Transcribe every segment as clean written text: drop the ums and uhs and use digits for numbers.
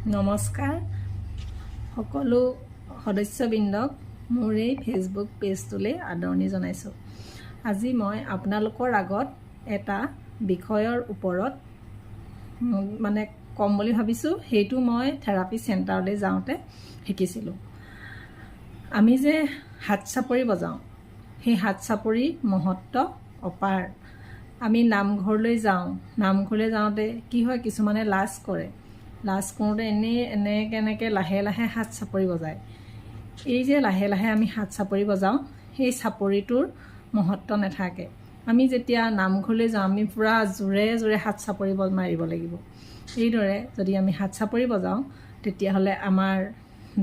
নমস্কাৰ সকলো সদস্যবৃন্দক মোৰ এই ফেচবুক পেজটোলৈ আদৰণি জনাইছোঁ। আজি মই আপোনালোকৰ আগত এটা বিষয়ৰ ওপৰত মানে কম বুলি ভাবিছোঁ। সেইটো মই থেৰাপি চেণ্টাৰলৈ যাওঁতে শিকিছিলোঁ। আমি যে হাত চাপৰি বজাওঁ, সেই হাত চাপৰি মহত্ব অপাৰ। আমি নামঘৰলৈ যাওঁ, নামঘৰলৈ যাওঁতে কি হয়, কিছুমানে লাজ কৰে। লাজ কৰোঁতে এনেকৈ লাহে লাহে হাত চাপৰি বজায়। এই যে লাহে লাহে আমি হাত চাপৰি বজাওঁ, সেই চাপৰিটোৰ মহত্ব নাথাকে। আমি যেতিয়া নামঘৰলৈ যাওঁ, আমি পূৰা জোৰে জোৰে হাত চাপৰি মাৰিব লাগিব। এইদৰে যদি আমি হাত চাপৰি বজাওঁ, তেতিয়াহ'লে আমাৰ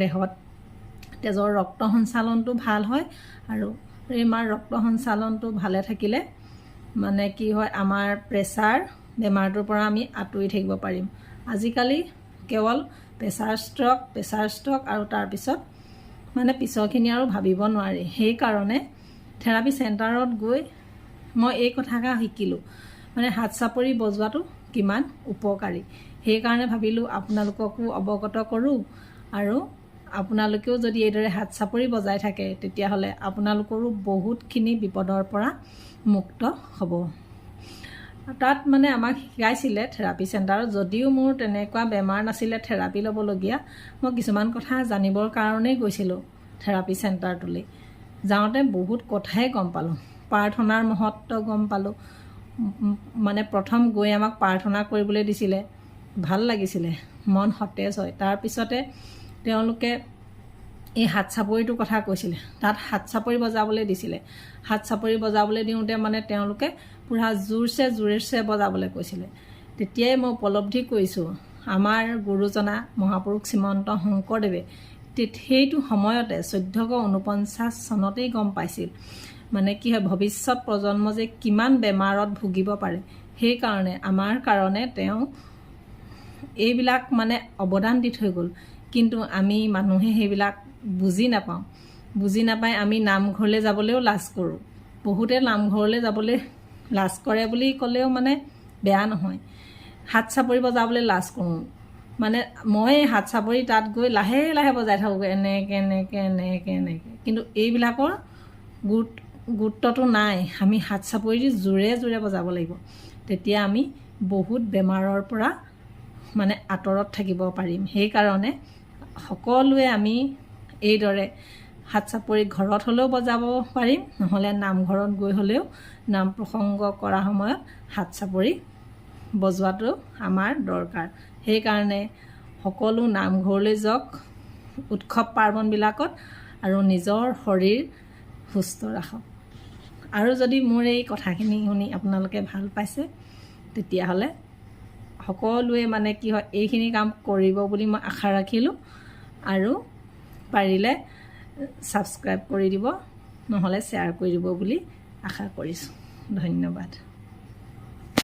দেহত তেজৰ ৰক্ত সঞ্চালনটো ভাল হয়। আৰু এই আমাৰ ৰক্ত সঞ্চালনটো ভালে থাকিলে মানে কি হয়, আমাৰ প্ৰেছাৰ বেমাৰটোৰ পৰা আমি আঁতৰি থাকিব পাৰিম। আজিকালি কেৱল প্ৰেছাৰ ষ্ট্ৰক আৰু তাৰপিছত মানে পিছৰখিনি আৰু ভাবিব নোৱাৰি। সেইকাৰণে থেৰাপি চেণ্টাৰত গৈ মই এই কথাষাৰ শিকিলোঁ, মানে হাত চাপৰি বজোৱাটো কিমান উপকাৰী। সেইকাৰণে ভাবিলোঁ আপোনালোককো অৱগত কৰোঁ, আৰু আপোনালোকেও যদি এইদৰে হাত চাপৰি বজাই থাকে, তেতিয়াহ'লে আপোনালোকৰো বহুতখিনি বিপদৰ পৰা মুক্ত হ'ব। তাত মানে আমাক শিকাইছিলে থেৰাপি চেণ্টাৰত, যদিও মোৰ তেনেকুৱা বেমাৰ নাছিলে থেৰাপি ল'বলগীয়া, মই কিছুমান কথা জানিবৰ কাৰণেই গৈছিলোঁ থেৰাপি চেণ্টাৰটোলৈ। যাওঁতে বহুত কথাই গম পালোঁ, প্ৰাৰ্থনাৰ মহত্ব গম পালোঁ। মানে প্ৰথম গৈ আমাক প্ৰাৰ্থনা কৰিবলৈ দিছিলে, ভাল লাগিছিলে, মন সতেজ হয়। তাৰপিছতে তেওঁলোকে এই হাত চাপৰিটোৰ কথা কৈছিলে, তাত হাত চাপৰি বজাবলৈ দিছিলে। হাত চাপৰি বজাবলৈ দিওঁতে মানে তেওঁলোকে পূৰা জোৰছে বজাবলৈ কৈছিলে। তেতিয়াই মই উপলব্ধি কৰিছোঁ, আমাৰ গুৰুজনা মহাপুৰুষ শ্ৰীমন্ত শংকৰদেৱে সেইটো সময়তে 1449 চনতেই গম পাইছিল, মানে কি হয়, ভৱিষ্যত প্ৰজন্ম যে কিমান বেমাৰত ভুগিব পাৰে। সেইকাৰণে আমাৰ কাৰণে তেওঁ এইবিলাক মানে অৱদান দি থৈ গ'ল। কিন্তু আমি মানুহে সেইবিলাক বুজি নাপাই আমি নামঘৰলৈ যাবলৈও লাজ কৰোঁ। বহুতে নামঘৰলৈ যাবলৈ লাজ কৰে বুলি ক'লেও মানে বেয়া নহয়। হাত চাপৰি বজাবলৈ লাজ কৰোঁ, মানে মই হাত চাপৰি তাত গৈ লাহে লাহে বজাই থাকোঁগৈ, এনেকৈ। কিন্তু এইবিলাকৰ গুৰুত্বটো নাই। আমি হাত চাপৰি দি জোৰে জোৰে বজাব লাগিব, তেতিয়া আমি বহুত বেমাৰৰ পৰা মানে আঁতৰত থাকিব পাৰিম। সেইকাৰণে সকলোৱে আমি এইদৰে হাত চাপৰি ঘৰত হ'লেও বজাব পাৰিম, নহ'লে নামঘৰত গৈ হ'লেও নাম প্ৰসংগ কৰা সময়ত হাত চাপৰি বজোৱাটো আমাৰ দৰকাৰ। সেইকাৰণে সকলো নামঘৰলৈ যাওক উৎসৱ পাৰ্বণবিলাকত, আৰু নিজৰ শৰীৰ সুস্থ ৰাখক। আৰু যদি মোৰ এই কথাখিনি শুনি আপোনালোকে ভাল পাইছে, তেতিয়াহ'লে সকলোৱে মানে কি হয়, এইখিনি কাম কৰিব বুলি মই আশা ৰাখিলোঁ। আৰু পাৰিলে ছাবস্ক্ৰাইব কৰি দিব, নহ'লে শ্বেয়াৰ কৰি দিব বুলি আশা কৰিছোঁ। ধন্যবাদ।